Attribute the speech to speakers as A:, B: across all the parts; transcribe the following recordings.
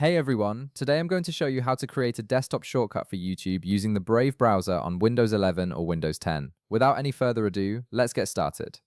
A: Hey everyone, today I'm going to show you how to create a desktop shortcut for YouTube using the Brave browser on Windows 11 or Windows 10. Without any further ado, let's get started.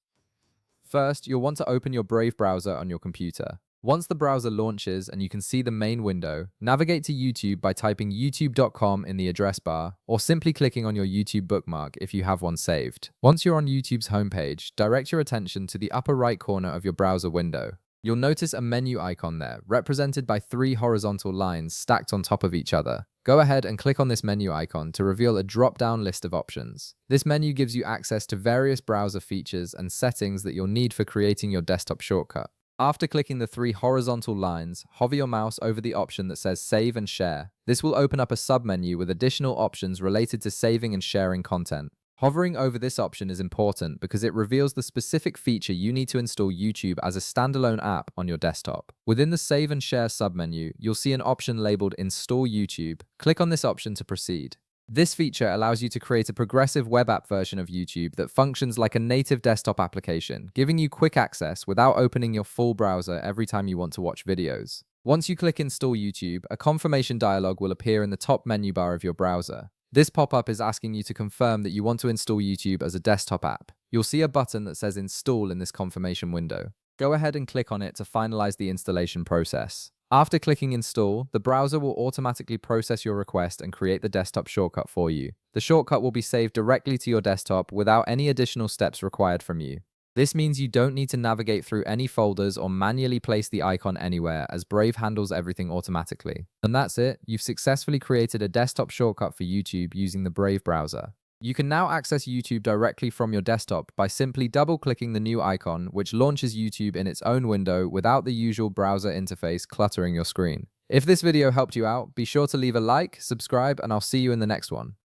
A: First, you'll want to open your Brave browser on your computer. Once the browser launches and you can see the main window, navigate to YouTube by typing youtube.com in the address bar, or simply clicking on your YouTube bookmark if you have one saved. Once you're on YouTube's homepage, direct your attention to the upper right corner of your browser window. You'll notice a menu icon there, represented by three horizontal lines stacked on top of each other. Go ahead and click on this menu icon to reveal a drop-down list of options. This menu gives you access to various browser features and settings that you'll need for creating your desktop shortcut. After clicking the three horizontal lines, hover your mouse over the option that says Save and Share. This will open up a submenu with additional options related to saving and sharing content. Hovering over this option is important because it reveals the specific feature you need to install YouTube as a standalone app on your desktop. Within the Save and Share submenu, you'll see an option labeled Install YouTube. Click on this option to proceed. This feature allows you to create a progressive web app version of YouTube that functions like a native desktop application, giving you quick access without opening your full browser every time you want to watch videos. Once you click Install YouTube, a confirmation dialog will appear in the top menu bar of your browser. This pop-up is asking you to confirm that you want to install YouTube as a desktop app. You'll see a button that says Install in this confirmation window. Go ahead and click on it to finalize the installation process. After clicking Install, the browser will automatically process your request and create the desktop shortcut for you. The shortcut will be saved directly to your desktop without any additional steps required from you. This means you don't need to navigate through any folders or manually place the icon anywhere, as Brave handles everything automatically. And that's it, you've successfully created a desktop shortcut for YouTube using the Brave browser. You can now access YouTube directly from your desktop by simply double-clicking the new icon, which launches YouTube in its own window without the usual browser interface cluttering your screen. If this video helped you out, be sure to leave a like, subscribe, and I'll see you in the next one.